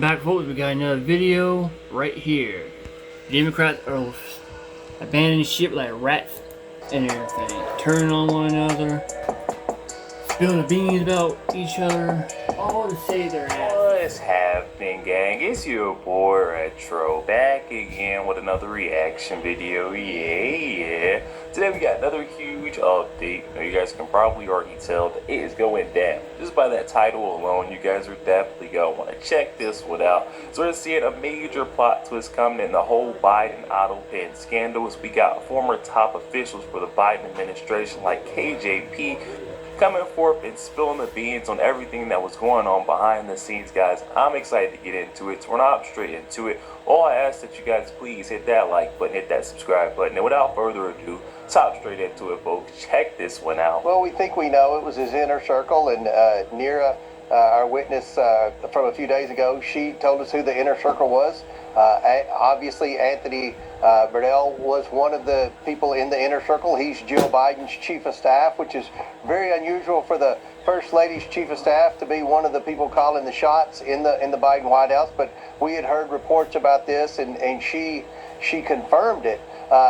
Back folks, we got another video right here. Democrats are abandoning ship like rats and everything. Turning on one another, spilling the beans about each other, all to save their ass. What's happening, gang? It's your boy Retro back again with another reaction video. Yeah. Today we got another huge update. Now you guys can probably already tell that it is going down. Just by that title alone, you guys are definitely gonna want to check this one out. So we're seeing a major plot twist coming in the whole Biden auto pen scandals. We got former top officials for the Biden administration like KJP coming forth and spilling the beans on everything that was going on behind the scenes, guys. I'm excited to get into it, so we're not straight into it. All I ask that you guys please hit that like button, hit that subscribe button, and without further ado, let's straight into it, folks. Check this one out. Well, we think we know it was his inner circle, and Nira, our witness from a few days ago, she told us who the inner circle was. Obviously, Anthony Burdell was one of the people in the inner circle. He's Jill Biden's chief of staff, which is very unusual for the First Lady's chief of staff to be one of the people calling the shots in the Biden White House. But we had heard reports about this, and she confirmed it.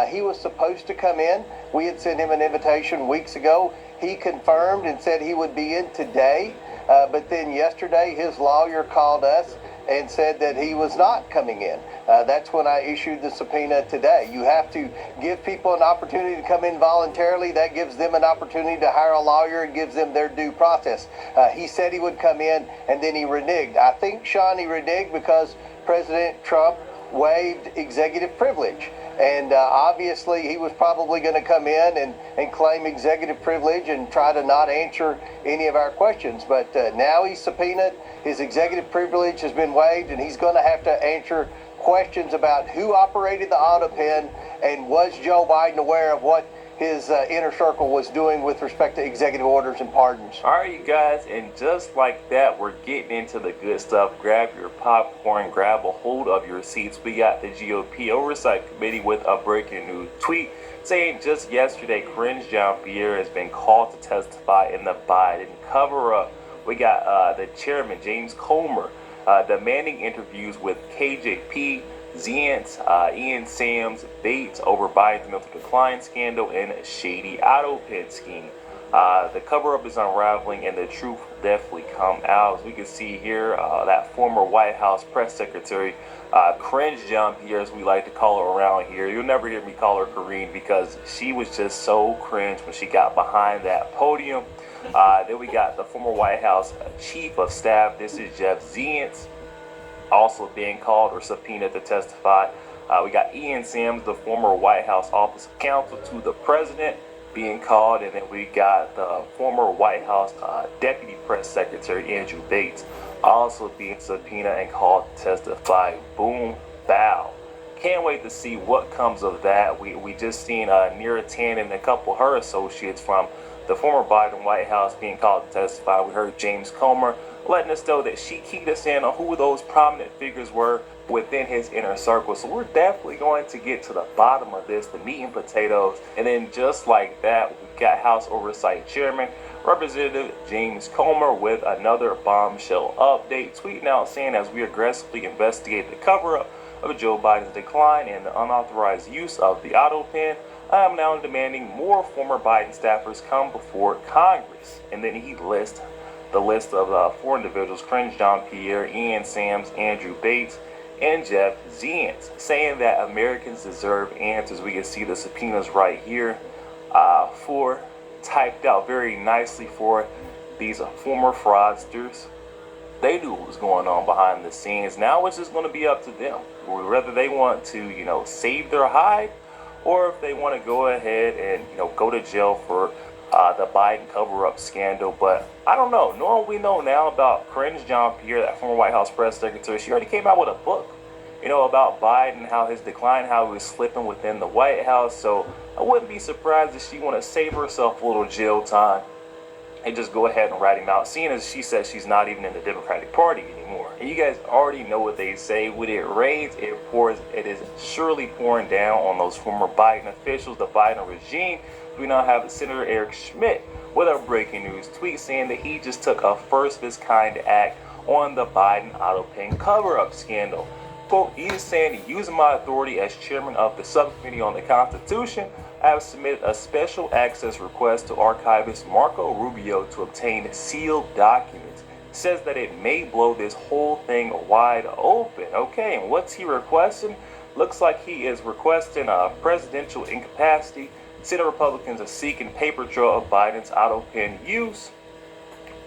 He was supposed to come in. We had sent him an invitation weeks ago. He confirmed and said he would be in today. But then yesterday, his lawyer called us and said that he was not coming in. That's when I issued the subpoena today. You have to give people an opportunity to come in voluntarily. That gives them an opportunity to hire a lawyer and gives them their due process. He said he would come in, and then he reneged. I think, Sean, he reneged because President Trump waived executive privilege. And obviously, he was probably going to come in and claim executive privilege and try to not answer any of our questions. But now he's subpoenaed. His executive privilege has been waived, and he's going to have to answer questions about who operated the auto pen and was Joe Biden aware of what his inner circle was doing with respect to executive orders and pardons. All right, you guys, and just like that, we're getting into the good stuff. Grab your popcorn, grab a hold of your seats. We got the GOP Oversight Committee with a breaking news tweet saying just yesterday, Karine Jean-Pierre has been called to testify in the Biden cover-up. We got the chairman, James Comer, demanding interviews with KJP, Zients, Ian Sams, Bates over Biden's mental decline scandal and shady auto pen scheme. The cover-up is unraveling and the truth will definitely come out. As we can see here, that former White House press secretary, Karine Jean-Pierre, as we like to call her around here. You'll never hear me call her Karine because she was just so cringe when she got behind that podium. Then we got the former White House chief of staff. This is Jeff Zients, also being called or subpoenaed to testify. We got Ian Sams, the former White House Office of Counsel to the President, being called. And then we got the former White House Deputy Press Secretary, Andrew Bates, also being subpoenaed and called to testify. Boom, bow. Can't wait to see what comes of that. We just seen Nira Tan and a couple of her associates from the former Biden White House being called to testify. We heard James Comer letting us know that she keyed us in on who those prominent figures were within his inner circle. So we're definitely going to get to the bottom of this, the meat and potatoes. And then just like that, we got House Oversight Chairman, Representative James Comer, with another bombshell update, tweeting out saying, as we aggressively investigate the cover-up of Joe Biden's decline and the unauthorized use of the auto pen, I am now demanding more former Biden staffers come before Congress. And then he lists the list of four individuals: Karine Jean-Pierre, Ian Sams, Andrew Bates, and Jeff Zients, saying that Americans deserve answers. We can see the subpoenas right here for typed out very nicely for these former fraudsters. They knew what was going on behind the scenes. Now it's just going to be up to them, whether they want to, save their hide, or if they want to go ahead and, go to jail for the Biden cover-up scandal. But I don't know. Knowing what we know now about Karine Jean-Pierre, that former White House press secretary, she already came out with a book, about Biden, how his decline, how he was slipping within the White House. So I wouldn't be surprised if she want to save herself a little jail time and just go ahead and write him out, seeing as she says she's not even in the Democratic Party anymore. And you guys already know what they say: when it rains, it pours. It is surely pouring down on those former Biden officials, the Biden regime. We now have Senator Eric Schmidt with a breaking news tweet saying that he just took a first of his kind act on the Biden auto pen cover-up scandal. Quote, he is saying, using my authority as chairman of the subcommittee on the Constitution, I have submitted a special access request to archivist Marco Rubio to obtain sealed documents. It says that it may blow this whole thing wide open. Okay, and what's he requesting? Looks like he is requesting a presidential incapacity. Senate Republicans are seeking paper trail of Biden's auto pen use.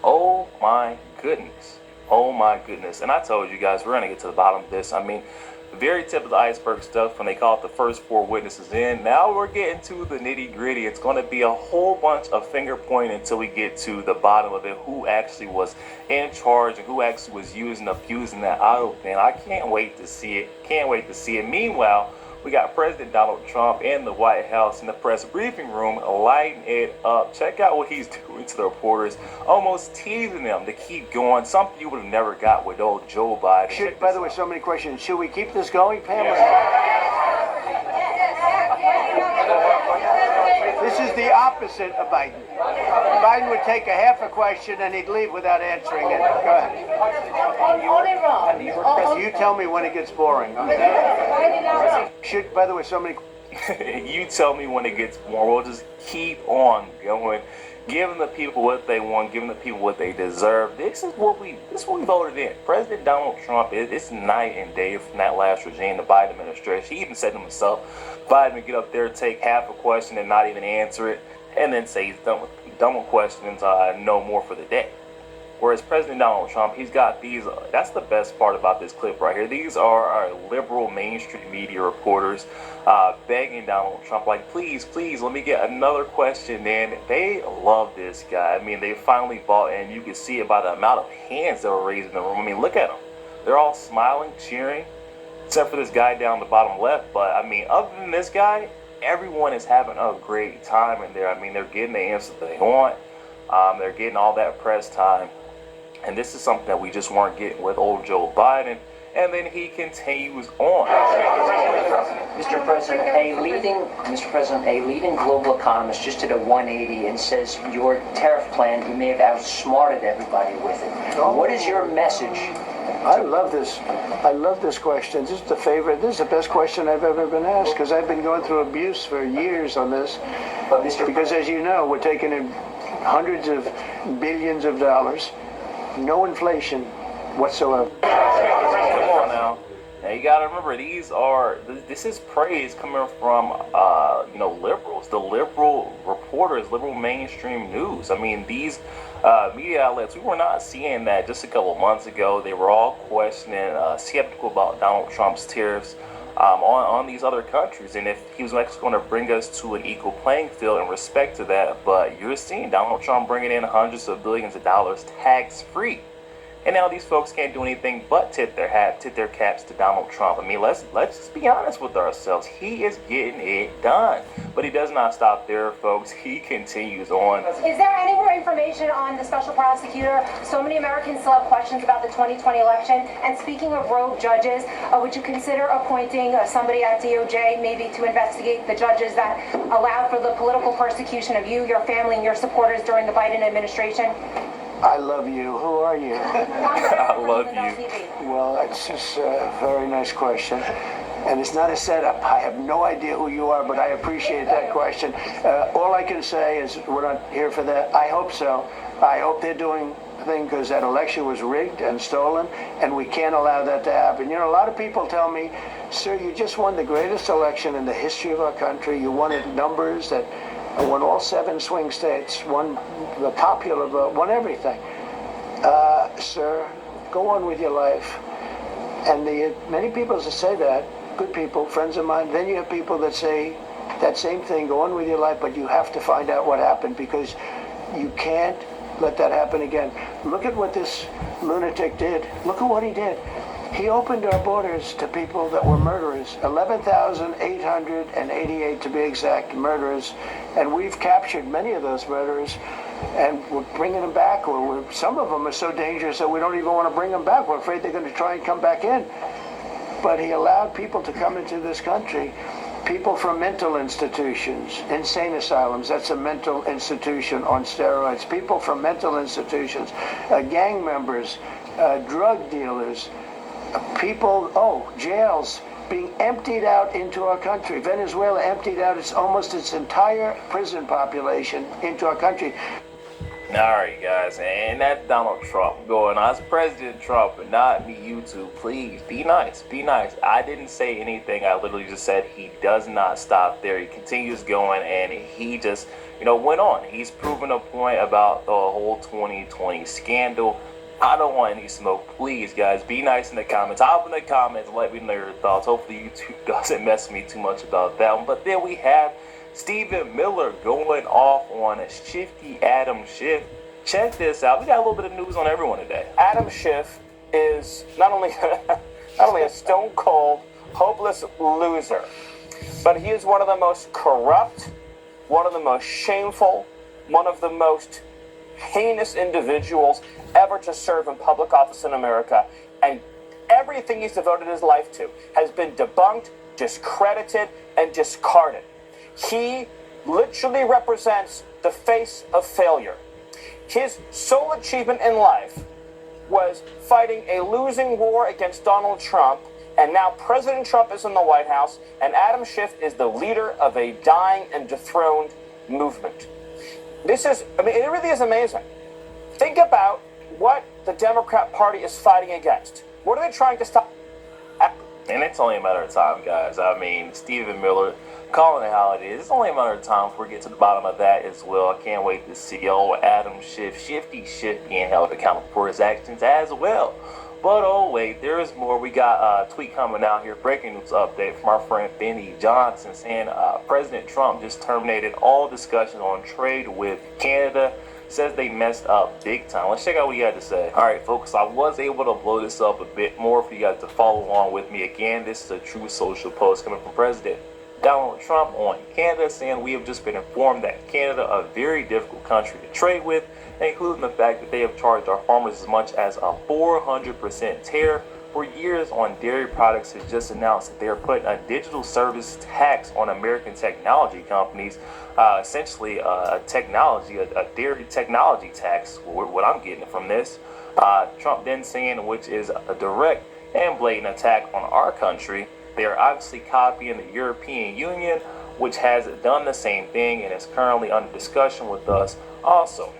Oh my goodness. Oh my goodness. And I told you guys, we're going to get to the bottom of this. I mean, the very tip of the iceberg stuff when they call it the first 4 witnesses in. Now we're getting to the nitty gritty. It's going to be a whole bunch of finger pointing until we get to the bottom of it. Who actually was in charge and who actually was abusing that auto pen. I can't wait to see it. Can't wait to see it. Meanwhile, we got President Donald Trump in the White House in the press briefing room lighting it up. Check out what he's doing to the reporters, almost teasing them to keep going. Something you would have never got with old Joe Biden. By the way, so many questions. Should we keep this going, Pamela? This is the opposite of Biden. Biden would take a half a question and he'd leave without answering it. Go ahead. You tell me when it gets boring. By the way, so many. You tell me when it gets more. We'll just keep on going, giving the people what they want, giving the people what they deserve. This is what we voted in. President Donald Trump, it's night and day from that last regime, the Biden administration. He even said to himself, Biden would get up there, take half a question and not even answer it, and then say he's done with questions, no more for the day. Whereas President Donald Trump, he's got these, that's the best part about this clip right here. These are our liberal mainstream media reporters begging Donald Trump, like, please, let me get another question in. They love this guy. I mean, they finally bought in. You can see it by the amount of hands that were raised in the room. I mean, look at them. They're all smiling, cheering, except for this guy down the bottom left. But, I mean, other than this guy, everyone is having a great time in there. I mean, they're getting the answers they want. They're getting all that press time. And this is something that we just weren't getting with old Joe Biden. And then he continues on. Mr. President, a leading global economist just did a 180 and says your tariff plan, you may have outsmarted everybody with it. What is your message? I love this. I love this question. This is the favorite. This is the best question I've ever been asked because I've been going through abuse for years on this. Because as you know, we're taking in hundreds of billions of dollars. No inflation whatsoever. Come on now. Now you gotta remember, this is praise coming from liberals, the liberal reporters, liberal mainstream news. I mean, these media outlets, we were not seeing that just a couple months ago. They were all questioning, skeptical about Donald Trump's tariffs on these other countries, and if he was actually going to bring us to an equal playing field in respect to that. But you're seeing Donald Trump bringing in hundreds of billions of dollars tax-free. And now these folks can't do anything but tip their caps to Donald Trump. I mean, let's just be honest with ourselves. He is getting it done. But he does not stop there, folks. He continues on. Is there any more information on the special prosecutor? So many Americans still have questions about the 2020 election. And speaking of rogue judges, would you consider appointing somebody at DOJ maybe to investigate the judges that allowed for the political persecution of you, your family, and your supporters during the Biden administration? I love you. Who are you? I love you. Well, it's just a very nice question. And it's not a setup. I have no idea who you are, but I appreciate that question. All I can say is we're not here for that. I hope so. I hope they're doing the thing because that election was rigged and stolen, and we can't allow that to happen. You know, a lot of people tell me, sir, you just won the greatest election in the history of our country. You won in numbers that won all 7 swing states, won the popular vote, won everything. Sir, go on with your life. And many people that say that, good people, friends of mine, then you have people that say that same thing, go on with your life, but you have to find out what happened because you can't let that happen again. Look at what this lunatic did. Look at what he did. He opened our borders to people that were murderers, 11,888 to be exact, murderers, and we've captured many of those murderers, and we're bringing them back, or some of them are so dangerous that we don't even want to bring them back. We're afraid they're going to try and come back in. But he allowed people to come into this country, people from mental institutions, insane asylums, that's a mental institution on steroids, people from mental institutions, gang members, drug dealers, people, jails being emptied out into our country. Venezuela emptied out almost its entire prison population into our country. All right, guys, and that's Donald Trump going on. It's President Trump, but not me, YouTube. Please, be nice, be nice. I didn't say anything. I literally just said he does not stop there. He continues going, and he just, went on. He's proven a point about the whole 2020 scandal. I don't want any smoke. Please, guys, be nice in the comments. Hop in the comments, let me know your thoughts. Hopefully, YouTube doesn't mess me too much about that one. But then we have Stephen Miller going off on a shifty Adam Schiff. Check this out. We got a little bit of news on everyone today. Adam Schiff is not only a stone cold, hopeless loser, but he is one of the most corrupt, one of the most shameful, one of the most heinous individuals ever to serve in public office in America. And everything he's devoted his life to has been debunked, discredited, and discarded. He literally represents the face of failure. His sole achievement in life was fighting a losing war against Donald Trump, and now President Trump is in the White House, and Adam Schiff is the leader of a dying and dethroned movement. It really is amazing. Think about what the Democrat Party is fighting against. What are they trying to stop? And it's only a matter of time, guys. Stephen Miller, calling it how it is. It's only a matter of time before we get to the bottom of that as well. I can't wait to see old Adam Schiff, Shifty Schiff, being held accountable for his actions as well. But oh wait, there is more. We got a tweet coming out here, breaking news update from our friend Benny Johnson saying President Trump just terminated all discussions on trade with Canada. Says they messed up big time. Let's check out what he had to say. All right, folks, I was able to blow this up a bit more for you guys to follow along with me. Again, this is a true social post coming from President Donald Trump on Canada, saying we have just been informed that Canada, a very difficult country to trade with, including the fact that they have charged our farmers as much as a 400% tariff for years on dairy products, has just announced that they are putting a digital service tax on American technology companies, essentially a dairy technology tax, what I'm getting from this. Trump then saying, which is a direct and blatant attack on our country. They are obviously copying the European Union, which has done the same thing and is currently under discussion with us also.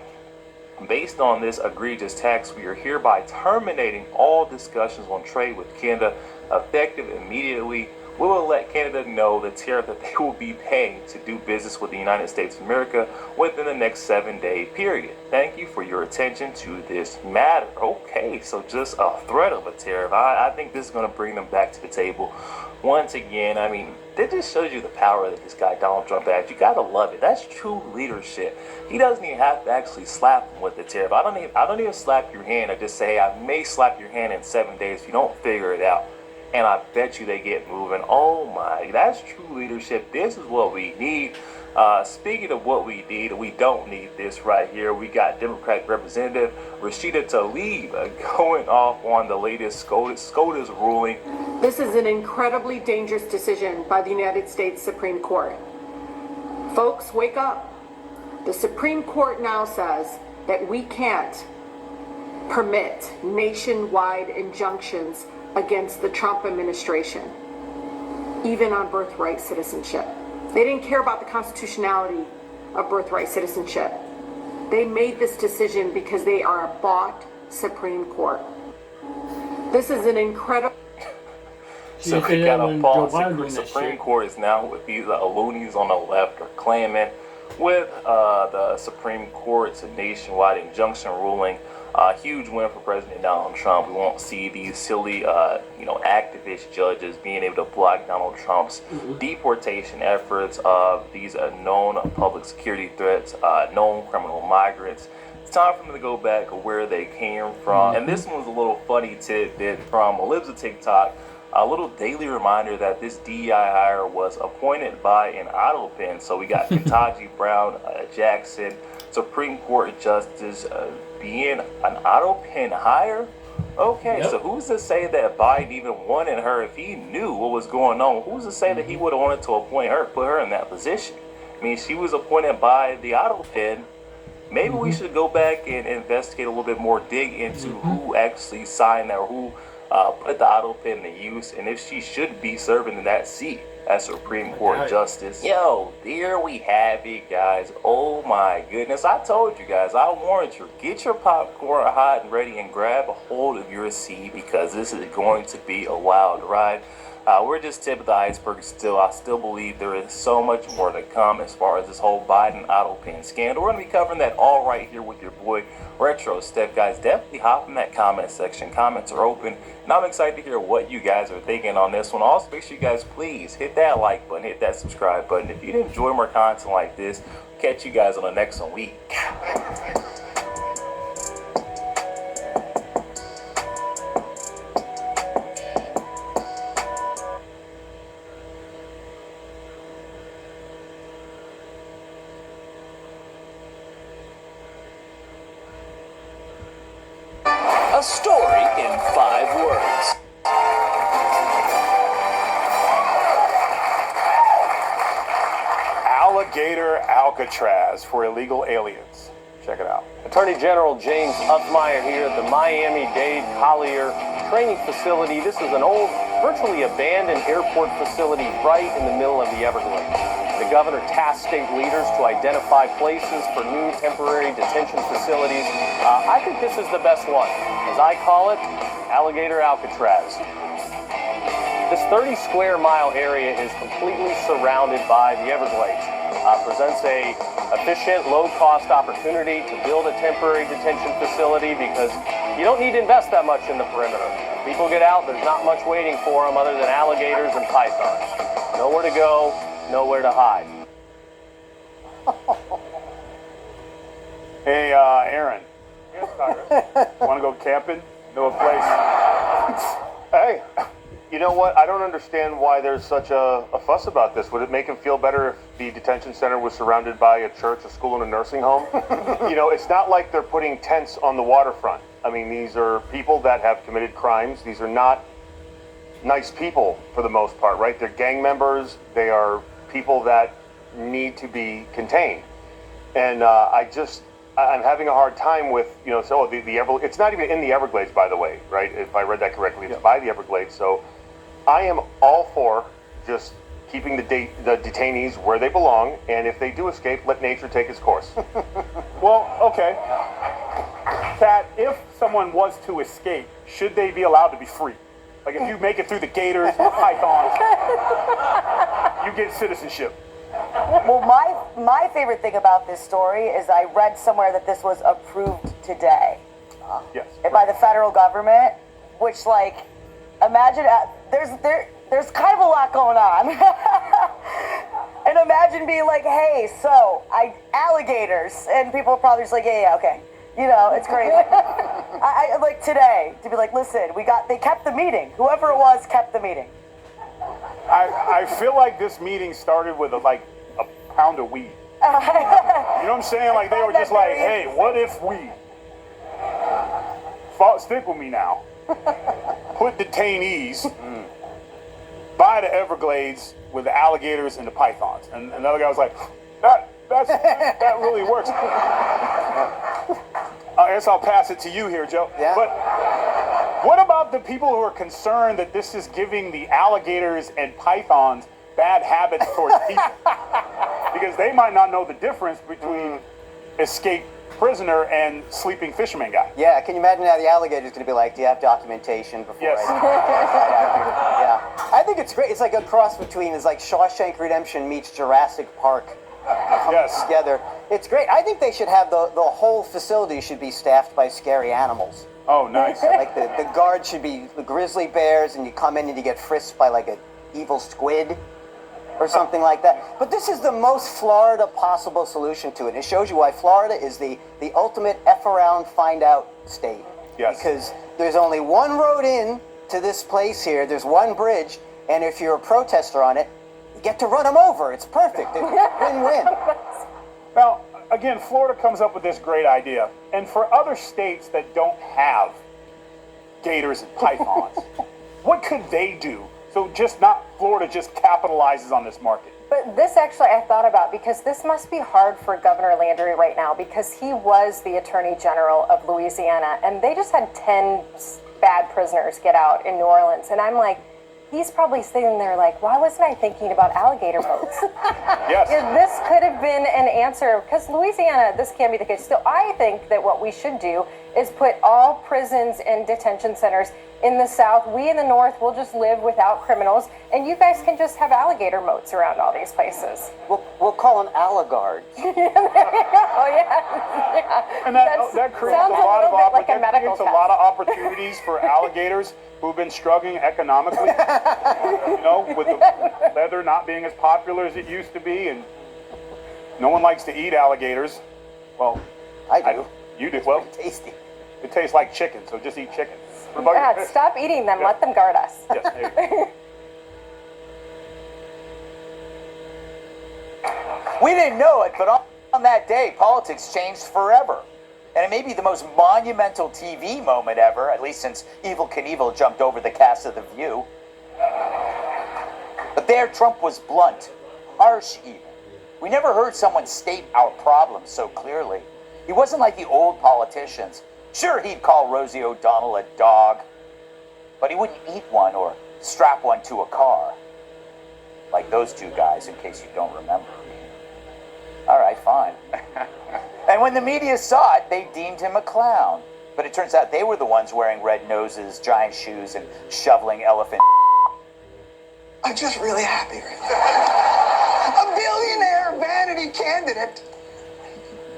Based on this egregious tax, we are hereby terminating all discussions on trade with Canada, effective immediately. We will let Canada know the tariff that they will be paying to do business with the United States of America within the next 7-day period. Thank you for your attention to this matter. Okay, so just a threat of a tariff. I think this is going to bring them back to the table once again. That just shows you the power that this guy Donald Trump has. You gotta love it. That's true leadership. He doesn't even have to actually slap him with the tariff. I don't even slap your hand. I just say, hey, I may slap your hand in 7 days if you don't figure it out. And I bet you they get moving. Oh my, that's true leadership. This is what we need. Speaking of what we need, we don't need this right here. We got Democratic Representative Rashida Tlaib going off on the latest SCOTUS ruling. This is an incredibly dangerous decision by the United States Supreme Court. Folks, wake up. The Supreme Court now says that we can't permit nationwide injunctions against the Trump administration, even on birthright citizenship. They didn't care about the constitutionality of birthright citizenship. They made this decision because they are a bought Supreme Court. This is an incredible... So we got a false Supreme Court is now with these loonies on the left are claiming with the Supreme Court's nationwide injunction ruling. A huge win for President Donald Trump. We won't see these silly, activist judges being able to block Donald Trump's deportation efforts of these known public security threats, known criminal migrants. It's time for them to go back where they came from. And this one's a little funny tidbit from Olivia TikTok. A little daily reminder that this DEI hire was appointed by an auto pen. So we got Ketanji Brown Jackson, Supreme Court Justice, being an auto pen hire. Okay, yep. So who's to say that Biden even wanted her if he knew what was going on? Who's to say that he would have wanted to appoint her, put her in that position? I mean, she was appointed by the auto pen. maybe we should go back and investigate a little bit more, dig into who actually signed that, or who put the auto pen to use, and if she should be serving in that seat as Supreme Court Justice. Yo, there we have it, guys. Oh my goodness. I told you guys, I warned you. Get your popcorn hot and ready and grab a hold of your seat, because this is going to be a wild ride. We're just tip of the iceberg still. I still believe there is so much more to come as far as this whole Biden auto pen scandal. We're going to be covering that all right here with your boy Retro Steph. Guys, definitely hop in that comment section. Comments are open, and I'm excited to hear what you guys are thinking on this one. Also, make sure you guys please hit that like button, hit that subscribe button. If you enjoy more content like this, catch you guys on the next one week. A story in 5 words. Alligator Alcatraz for illegal aliens. Check it out. Attorney General James Uthmeyer here at the Miami-Dade Collier Training Facility. This is an old, virtually abandoned airport facility right in the middle of the Everglades. The governor tasked state leaders to identify places for new temporary detention facilities. I think this is the best one. As I call it, Alligator Alcatraz. This 30 square mile area is completely surrounded by the Everglades. Presents a efficient, low-cost opportunity to build a temporary detention facility, because you don't need to invest that much in the perimeter. People get out, there's not much waiting for them other than alligators and pythons. Nowhere to go, nowhere to hide. Hey, Aaron. Yes, want to go camping? Know a place? Hey, you know what? I don't understand why there's such a fuss about this. Would it make him feel better if the detention center was surrounded by a church, a school, and a nursing home? You know, it's not like they're putting tents on the waterfront. I mean, these are people that have committed crimes. These are not nice people for the most part, right? They're gang members. They are people that need to be contained. And I'm having a hard time with, you know, so the Everglades. It's not even in the Everglades, by the way, right? If I read that correctly, it's by the Everglades. So I am all for just keeping the detainees where they belong, and if they do escape, let nature take its course. Well, okay. Kat, if someone was to escape, should they be allowed to be free? Like, if you make it through the gators or pythons, you get citizenship. Well, my favorite thing about this story is I read somewhere that this was approved today. Yes. By the federal government, which, like, imagine there's kind of a lot going on. And imagine being like, hey, so alligators, and people are probably just like, yeah, okay. You know, it's crazy. I like today to be like, listen, they kept the meeting. Whoever it was kept the meeting. I feel like this meeting started with a pound of weed. You know what I'm saying? Like, they were just like, hey, what if we? Stick with me now. Put detainees by the Everglades with the alligators and the pythons. And another guy was like, that really works. I guess I'll pass it to you here, Joe. Yeah. But what about the people who are concerned that this is giving the alligators and pythons bad habits towards people? Because they might not know the difference between escaped prisoner and sleeping fisherman guy. Yeah, can you imagine how the alligator's going to be like, do you have documentation before Yes. Yeah. I think it's great. It's like a cross between, it's like Shawshank Redemption meets Jurassic Park. Yes. Together. It's great. I think they should have the whole facility should be staffed by scary animals. Oh, nice. Like the guard should be the grizzly bears, and you come in and you get frisked by like an evil squid or something like that. But this is the most Florida possible solution to it. It shows you why Florida is the ultimate F around, find out state. Yes. Because there's only one road in to this place here. There's one bridge, and if you're a protester on it, you get to run them over. It's perfect. Win-win. Now, again, Florida comes up with this great idea. And for other states that don't have gators and pythons, what could they do? So just not Florida just capitalizes on this market. But this actually I thought about, because this must be hard for Governor Landry right now, because he was the Attorney General of Louisiana, and they just had 10 bad prisoners get out in New Orleans. And I'm like, he's probably sitting there like, why wasn't I thinking about alligator boats? Yes. This could have been an answer, because Louisiana, this can't be the case. Still, I think that what we should do is put all prisons and detention centers in the South. We in the North will just live without criminals, and you guys can just have alligator moats around all these places. We'll call them alligard. There you go. Yeah. And that creates sounds a lot of like a medical a lot of opportunities for alligators who've been struggling economically. With the leather not being as popular as it used to be, and no one likes to eat alligators. Well, I do. You do. Well, Tasty. it tastes like chicken, so just eat chicken. What about Yeah, you? stop eating them. Yeah. Let them guard us. Yes, there you go. We didn't know it, but on that day, politics changed forever. And it may be the most monumental TV moment ever, at least since Evel Knievel jumped over the cast of The View. But there, Trump was blunt, harsh even. We never heard someone state our problems so clearly. He wasn't like the old politicians. Sure, he'd call Rosie O'Donnell a dog, but he wouldn't eat one or strap one to a car. Like those two guys, in case you don't remember. All right, fine. And when the media saw it, they deemed him a clown. But it turns out they were the ones wearing red noses, giant shoes, and shoveling elephant. I'm just really happy right now. A billionaire vanity candidate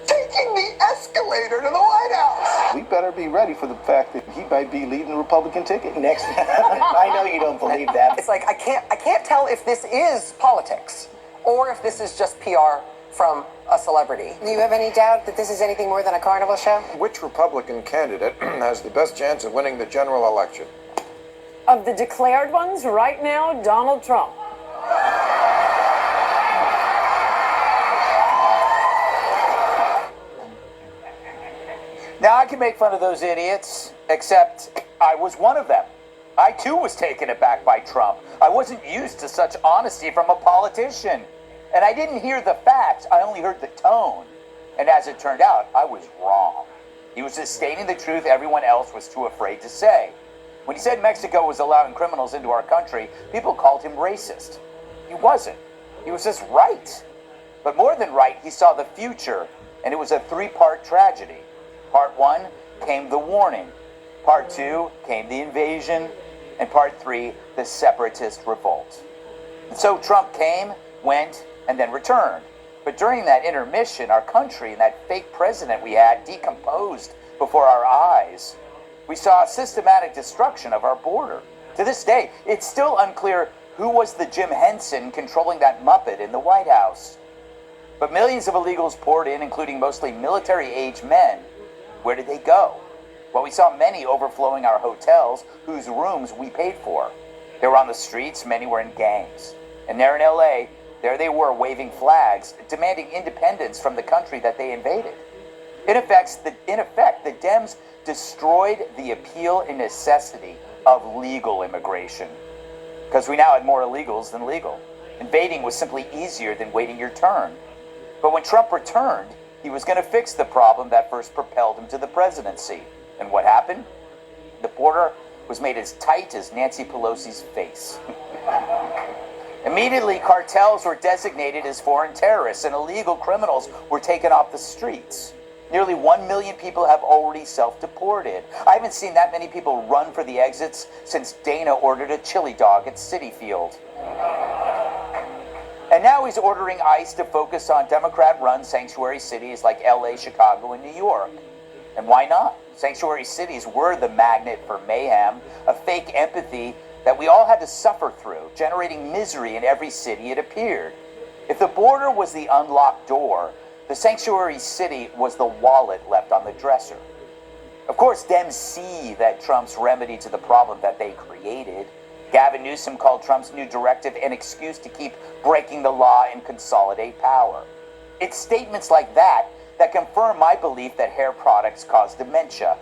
taking the escalator to the White House. We better be ready for the fact that he might be leading the Republican ticket next. I know you don't believe that. It's like I can't tell if this is politics or if this is just PR from a celebrity. Do you have any doubt that this is anything more than a carnival show? Which Republican candidate has the best chance of winning the general election? Of the declared ones, right now, Donald Trump. Now, I can make fun of those idiots, except I was one of them. I, too, was taken aback by Trump. I wasn't used to such honesty from a politician. And I didn't hear the facts, I only heard the tone. And as it turned out, I was wrong. He was just stating the truth everyone else was too afraid to say. When he said Mexico was allowing criminals into our country, people called him racist. He wasn't. He was just right. But more than right, he saw the future, and it was a three-part tragedy. Part one came the warning. Part two came the invasion. And part three, the separatist revolt. And so Trump came, went, and then returned. But during that intermission, our country and that fake president we had decomposed before our eyes. We saw a systematic destruction of our border. To this day, it's still unclear who was the Jim Henson controlling that Muppet in the White House. But millions of illegals poured in, including mostly military-age men. Where did they go? Well, we saw many overflowing our hotels, whose rooms we paid for. They were on the streets, many were in gangs. And there in LA, there they were waving flags, demanding independence from the country that they invaded. In effect, the Dems destroyed the appeal and necessity of legal immigration. Because we now had more illegals than legal. Invading was simply easier than waiting your turn. But when Trump returned, he was going to fix the problem that first propelled him to the presidency. And what happened? The border was made as tight as Nancy Pelosi's face. Immediately, cartels were designated as foreign terrorists and illegal criminals were taken off the streets. Nearly 1 million people have already self-deported. I haven't seen that many people run for the exits since Dana ordered a chili dog at Citi Field. And now he's ordering ICE to focus on Democrat-run sanctuary cities like LA, Chicago, and New York. And why not? Sanctuary cities were the magnet for mayhem, a fake empathy that we all had to suffer through, generating misery in every city it appeared. If the border was the unlocked door, the sanctuary city was the wallet left on the dresser. Of course, Dems see that Trump's remedy to the problem that they created. Gavin Newsom called Trump's new directive an excuse to keep breaking the law and consolidate power. It's statements like that that confirm my belief that hair products cause dementia.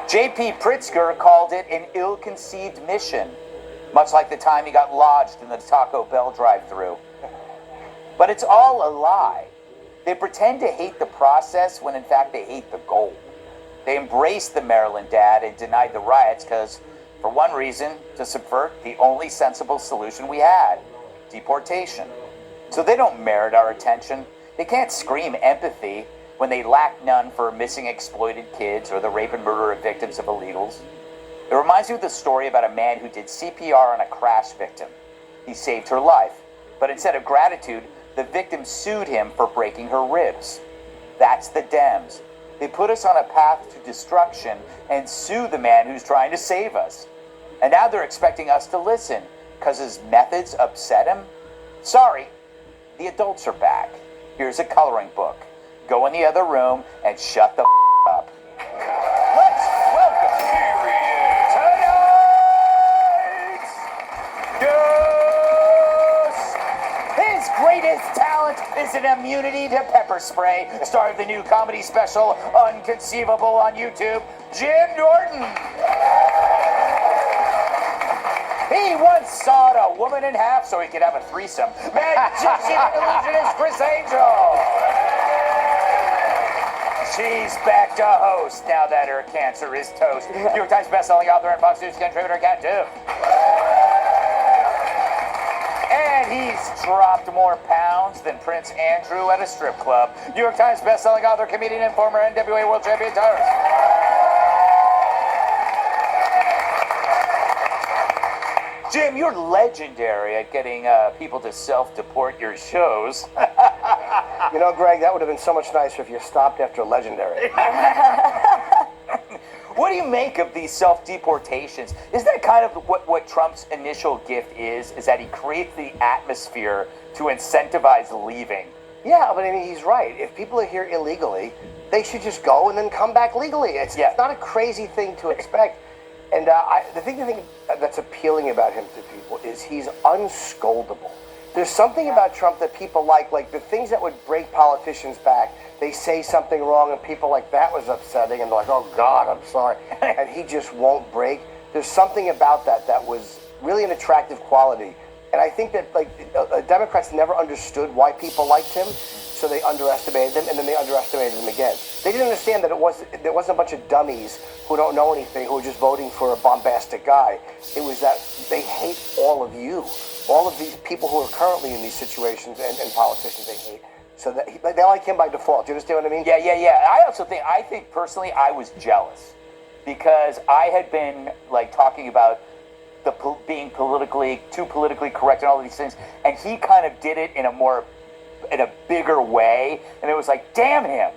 J.P. Pritzker called it an ill-conceived mission. Much like the time he got lodged in the Taco Bell drive-thru. But it's all a lie. They pretend to hate the process when in fact they hate the goal. They embraced the Maryland dad and denied the riots because, for one reason, to subvert the only sensible solution we had, deportation. So they don't merit our attention. They can't scream empathy when they lack none for missing exploited kids or the rape and murder of victims of illegals. It reminds me of the story about a man who did CPR on a crash victim. He saved her life, but instead of gratitude, the victim sued him for breaking her ribs. That's the Dems. They put us on a path to destruction and sue the man who's trying to save us. And now they're expecting us to listen because his methods upset him? Sorry, the adults are back. Here's a coloring book. Go in the other room and shut the up. Let's welcome tonight's guest. His greatest talent is an immunity to pepper spray. Star of the new comedy special, Unconceivable, on YouTube, Jim Norton. He once sawed a woman in half so he could have a threesome. Magician and illusionist Chris Angel. She's back to host now that her cancer is toast. New York Times bestselling author and Fox News contributor Cat Too. And he's dropped more pounds than Prince Andrew at a strip club. New York Times bestselling author, comedian, and former NWA World Champion Tyrus. Jim, you're legendary at getting people to self-deport your shows. You know, Greg, that would have been so much nicer if you stopped after legendary. What do you make of these self-deportations? Is that kind of what Trump's initial gift is that he creates the atmosphere to incentivize leaving? Yeah, but I mean, he's right. If people are here illegally, they should just go and then come back legally. It's not a crazy thing to expect. And the thing that's appealing about him to people is he's unscoldable. There's something about Trump that people like the things that would break politicians back. They say something wrong and people like, that was upsetting, and they're like, oh God, I'm sorry. And he just won't break. There's something about that was really an attractive quality. And I think that Democrats never understood why people liked him, so they underestimated him, and then they underestimated him again. They didn't understand that there wasn't a bunch of dummies who don't know anything who are just voting for a bombastic guy. It was that they hate all of you. All of these people who are currently in these situations and politicians they hate. So that they like him by default. Do you understand what I mean? Yeah. I think personally I was jealous because I had been talking about being too politically correct and all of these things, and he kind of did it in a bigger way, and it was like, damn him.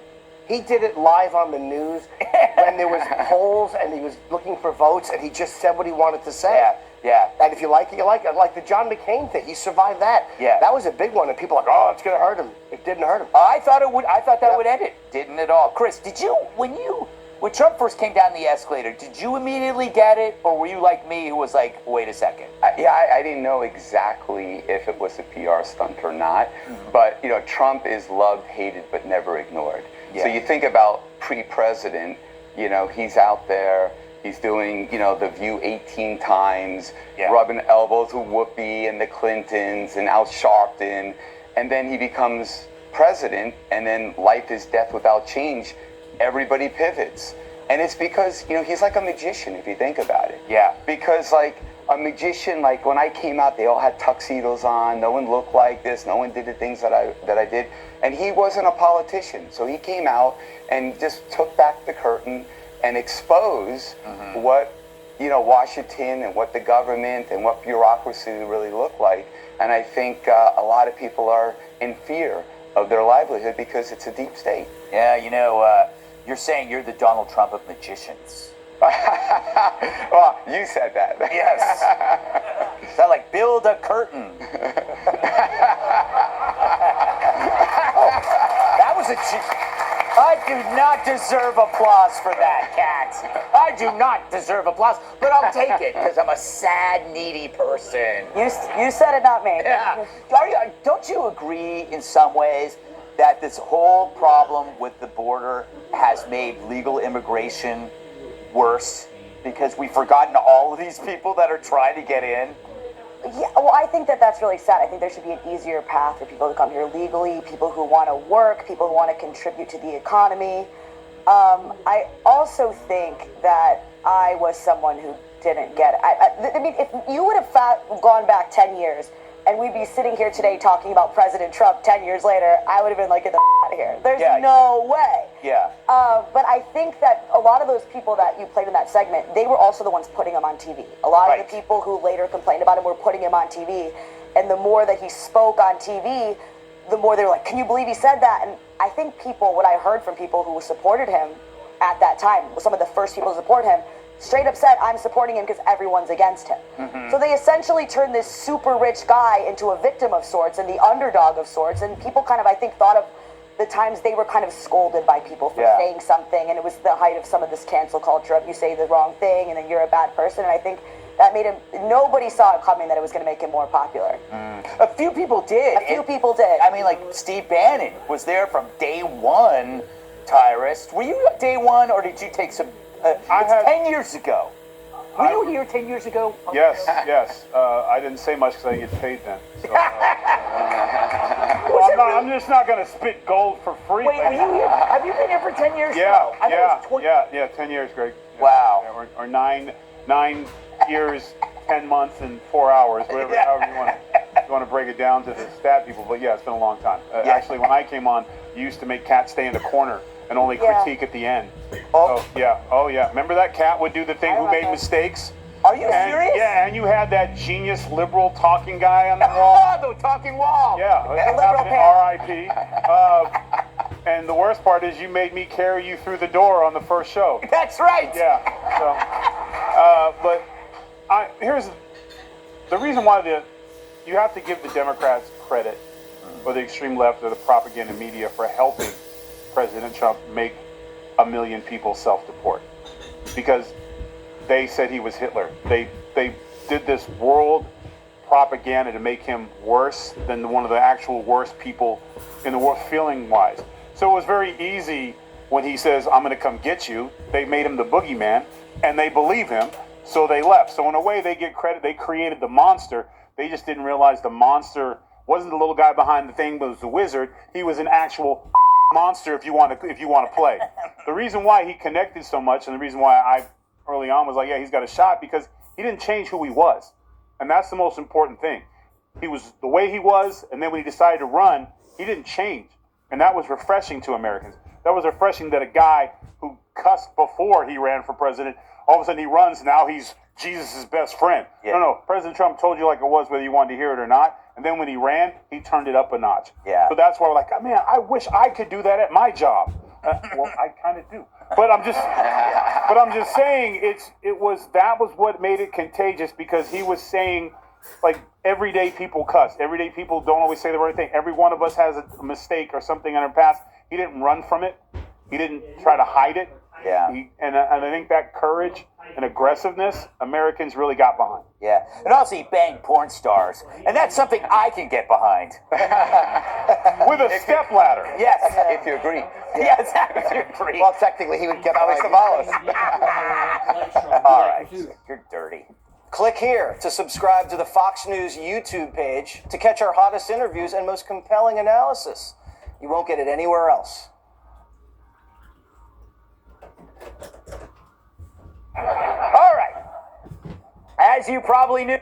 He did it live on the news when there was polls and he was looking for votes, and he just said what he wanted to say. Yeah. And if you like it, you like it. Like the John McCain thing, he survived that. Yeah. That was a big one, and people are like, oh, it's going to hurt him. It didn't hurt him. I thought that would end it. Didn't at all. Chris, did you when Trump first came down the escalator, did you immediately get it, or were you like me who was like, wait a second? I didn't know exactly if it was a PR stunt or not, but Trump is loved, hated, but never ignored. Yeah. So you think about pre-president, he's out there, he's doing, The View 18 times, rubbing elbows with Whoopi and the Clintons and Al Sharpton, and then he becomes president, and then life is death without change. Everybody pivots. And it's because, he's like a magician, if you think about it. Yeah. Because, a magician, when I came out, they all had tuxedos on. No one looked like this. No one did the things that I did. And he wasn't a politician. So he came out and just took back the curtain and exposed what, Washington and what the government and what bureaucracy really looked like. And I think a lot of people are in fear of their livelihood because it's a deep state. Yeah, you're saying you're the Donald Trump of magicians. Well, you said that. Yes. Is that like build a curtain? That was I do not deserve applause for that, Kat. I do not deserve applause, but I'll take it because I'm a sad, needy person. You said it, not me. Yeah. Don't you agree in some ways that this whole problem with the border has made legal immigration worse? because we've forgotten all of these people that are trying to get in? Yeah, well, I think that that's really sad. I think there should be an easier path for people to come here legally, people who want to work, people who want to contribute to the economy. I also think that I was someone who didn't get it. I mean, if you would have gone back 10 years and we'd be sitting here today talking about President Trump 10 years later, I would have been like, get the out of here. There's no way. Yeah. But I think that a lot of those people that you played in that segment, they were also the ones putting him on TV. A lot of the people who later complained about him were putting him on TV. And the more that he spoke on TV, the more they were like, can you believe he said that? And I think people, what I heard from people who supported him at that time, some of the first people to support him, straight up said, I'm supporting him because everyone's against him. So they essentially turned this super rich guy into a victim of sorts and the underdog of sorts. And people kind of, I think, thought of the times they were kind of scolded by people for saying something. And it was the height of some of this cancel culture of you say the wrong thing and then you're a bad person. And I think that made him, nobody saw it coming that it was going to make him more popular. A few people did. A few people did. I mean, like Steve Bannon was there from day one, Tyrus. Were you day one or did you take some... it's 10 years ago. Were you here 10 years ago? Yes, yes. I didn't say much because I didn't get paid then. So, I'm just not going to spit gold for free. Wait, were you here? Have you been here for 10 years? Yeah, No, yeah, 10 years, Greg. Wow. Yeah, or nine years, 10 months, and 4 hours, whatever, however you want to break it down to the stat people. But yeah, it's been a long time. Actually, when I came on, you used to make Cat stay in the corner and only critique at the end. Oh yeah. Remember that Cat would do the thing who made mistakes? Are you serious? Yeah, and you had that genius liberal talking guy on the wall. The talking wall. Yeah, R.I.P. And the worst part is you made me carry you through the door on the first show. That's right. Yeah. So, but here's the reason why you have to give the Democrats credit, or the extreme left or the propaganda media, for helping President Trump make 1 million people self-deport, because they said he was Hitler. They did this world propaganda to make him worse than one of the actual worst people in the world, feeling wise. So it was very easy when he says, I'm going to come get you. They made him the boogeyman, and they believe him, so they left. So in a way, they get credit. They created the monster. They just didn't realize the monster wasn't the little guy behind the thing, but was the wizard. He was an actual monster if you want to play. The reason why he connected so much, and the reason why I early on was like, yeah, he's got a shot, because he didn't change who he was. And that's the most important thing. He was the way he was, and then when he decided to run, he didn't change. And that was refreshing to Americans. That was refreshing that a guy who cussed before he ran for president, all of a sudden he runs, now he's Jesus' best friend. No, President Trump told you like it was, whether you wanted to hear it or not. And then when he ran, he turned it up a notch. Yeah. So that's why we're like, man, I wish I could do that at my job. Well, I kind of do. But I'm just saying that was what made it contagious, because he was saying, like, everyday people cuss. Everyday people don't always say the right thing. Every one of us has a mistake or something in our past. He didn't run from it. He didn't try to hide it. Yeah. And I think that courage and aggressiveness, Americans really got behind. Yeah. And also he banged porn stars. And that's something I can get behind. With a step ladder. Yes. If you agree. Yes, if you agree. Well, technically, he would get Alex Savalas. All right. You're dirty. Click here to subscribe to the Fox News YouTube page to catch our hottest interviews and most compelling analysis. You won't get it anywhere else. All right. As you probably knew...